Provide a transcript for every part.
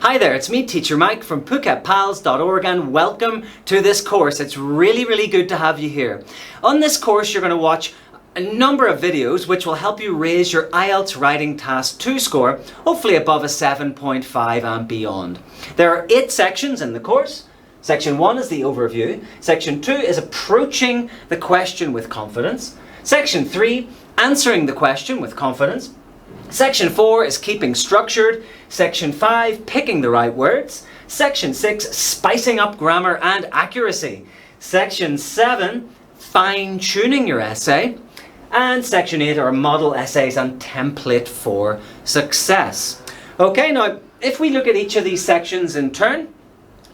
Hi there, it's me, Teacher Mike from PhuketPals.org, and welcome to this course. It's really good to have you here. On this course, you're going to watch a number of videos which will help you raise your IELTS Writing Task 2 score, hopefully above a 7.5 and beyond. There are 8 sections in the course. Section 1 is the overview. Section 2 is approaching the question with confidence. Section 3, answering the question with confidence. Section 4 is keeping structured. Section 5, picking the right words. Section 6, spicing up grammar and accuracy. Section 7, fine-tuning your essay. And Section 8 are model essays and template for success. Okay, now if we look at each of these sections in turn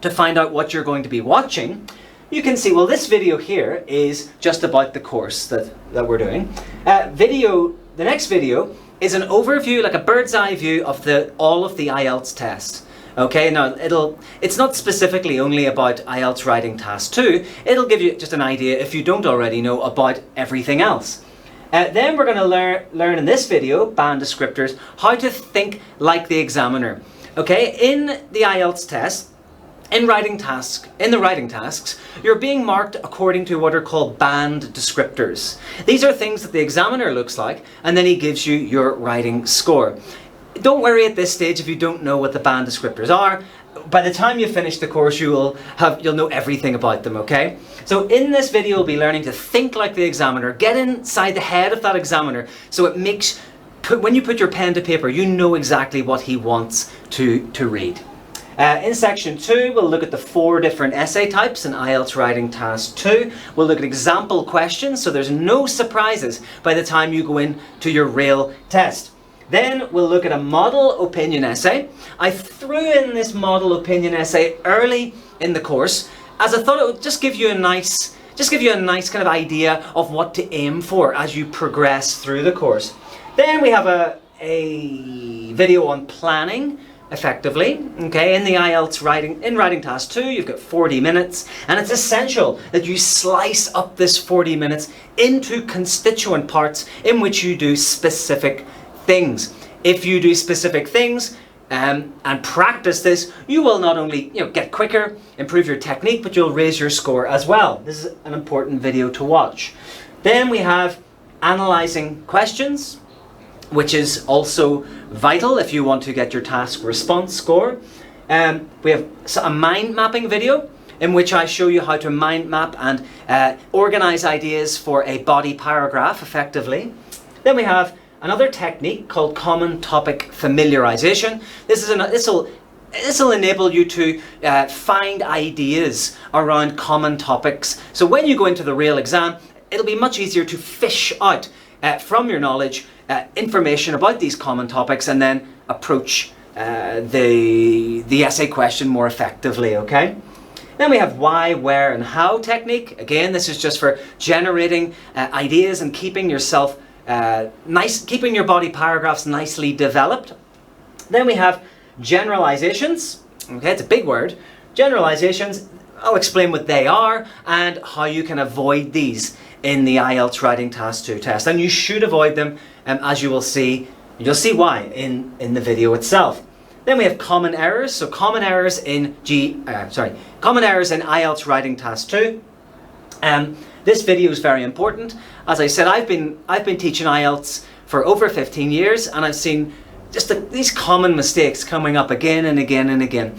to find out what you're going to be watching, you can see, well, this video here is just about the course that we're doing. The next video is an overview, like a bird's eye view of all of the IELTS tests. Okay, now it's not specifically only about IELTS Writing Task 2, it'll give you just an idea, if you don't already know, about everything else. Then we're going to learn in this video, band descriptors, how to think like the examiner. Okay, in the IELTS test, in the writing tasks, you're being marked according to what are called band descriptors. These are things that the examiner looks like, and then he gives you your writing score. Don't worry at this stage if you don't know what the band descriptors are. By the time you finish the course, you'll know everything about them, okay? So in this video, you'll be learning to think like the examiner, get inside the head of that examiner, so it makes, when you put your pen to paper, you know exactly what he wants to read. In Section 2, we'll look at the 4 different essay types in IELTS Writing Task 2. We'll look at example questions, so there's no surprises by the time you go into your real test. Then we'll look at a model opinion essay. I threw in this model opinion essay early in the course, as I thought it would just give you a nice kind of idea of what to aim for as you progress through the course. Then we have a video on planning effectively. Okay, in the IELTS Writing Task 2, you've got 40 minutes, and it's essential that you slice up this 40 minutes into constituent parts in which you do specific things. If you do specific things and practice this, you will not only get quicker, improve your technique, but you'll raise your score as well. This is an important video to watch. Then we have analysing questions, which is also vital if you want to get your task response score. We have a mind mapping video in which I show you how to mind map and organise ideas for a body paragraph effectively. Then we have another technique called common topic familiarisation. This will enable you to find ideas around common topics. So when you go into the real exam, it'll be much easier to fish out from your knowledge information about these common topics and then approach the essay question more effectively, okay? Then we have why, where and how technique. Again, this is just for generating ideas and keeping yourself keeping your body paragraphs nicely developed. Then we have generalizations. Okay, it's a big word. Generalizations, I'll explain what they are and how you can avoid these in the IELTS Writing Task 2 test. And you should avoid them, as you will see. You'll see why in the video itself. Then we have common errors. So common errors in IELTS Writing Task 2. This video is very important. As I said, I've been teaching IELTS for over 15 years, and I've seen just these common mistakes coming up again and again and again.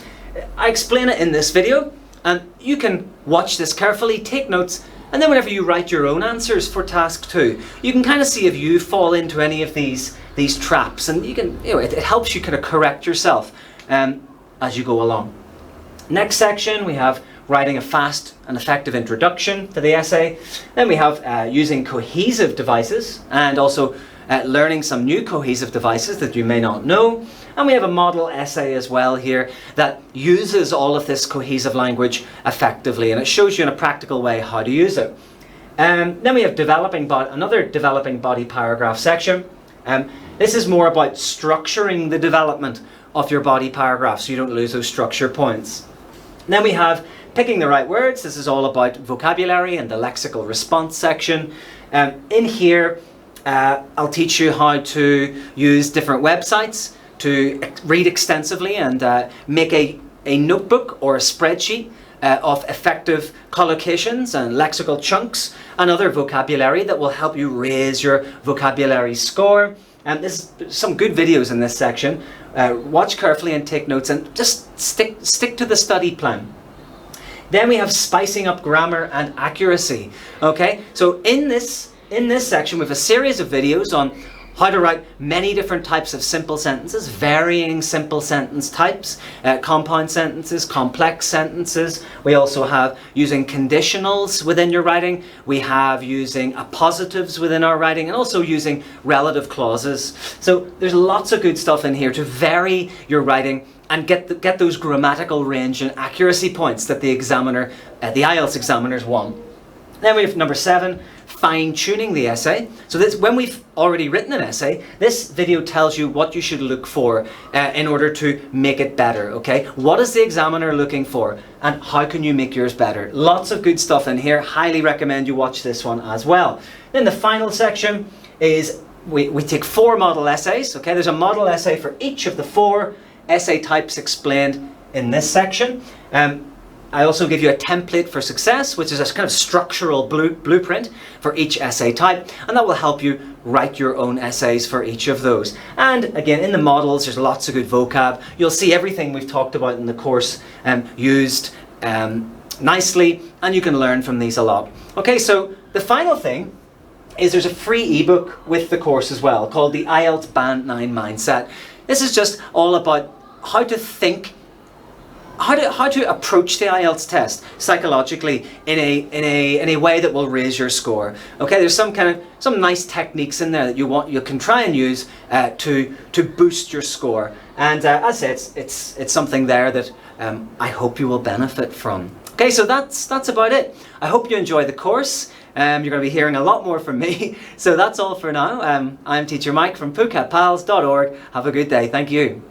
I explain it in this video, and you can watch this carefully, take notes, and then whenever you write your own answers for Task 2, you can kind of see if you fall into any of these traps, and you can, it helps you kind of correct yourself as you go along. Next section, we have writing a fast and effective introduction to the essay. Then we have using cohesive devices and also learning some new cohesive devices that you may not know. And we have a model essay as well here that uses all of this cohesive language effectively, and it shows you in a practical way how to use it. Then we have another developing body paragraph section. This is more about structuring the development of your body paragraph so you don't lose those structure points. Then we have picking the right words. This is all about vocabulary and the lexical response section. In here, I'll teach you how to use different websites to read extensively and make a notebook or a spreadsheet of effective collocations and lexical chunks and other vocabulary that will help you raise your vocabulary score. And there's some good videos in this section. Watch carefully and take notes, and just stick to the study plan. Then we have spicing up grammar and accuracy. Okay, so in this section we have a series of videos on how to write many different types of simple sentences, varying simple sentence types, compound sentences, complex sentences. We also have using conditionals within your writing. We have using appositives within our writing, and also using relative clauses. So there's lots of good stuff in here to vary your writing and get those grammatical range and accuracy points that the examiner, the IELTS examiners want. Then we have number 7, fine-tuning the essay. So this, when we've already written an essay, this video tells you what you should look for in order to make it better, okay? What is the examiner looking for, and how can you make yours better? Lots of good stuff in here. Highly recommend you watch this one as well. Then the final section is we take 4 model essays, okay? There's a model essay for each of the 4 essay types explained in this section. I also give you a template for success, which is a kind of structural blueprint for each essay type, and that will help you write your own essays for each of those. And again, in the models, there's lots of good vocab. You'll see everything we've talked about in the course used nicely, and you can learn from these a lot. Okay, so the final thing is there's a free ebook with the course as well, called the IELTS Band 9 Mindset. This is just all about how to think, how to approach the IELTS test psychologically in a way that will raise your score. Okay, there's some nice techniques in there that you can try and use to boost your score. And as I said, it's something there that I hope you will benefit from. Okay, so that's about it. I hope you enjoy the course. You're going to be hearing a lot more from me. So that's all for now. I'm Teacher Mike from PhuKetPals.org. Have a good day. Thank you.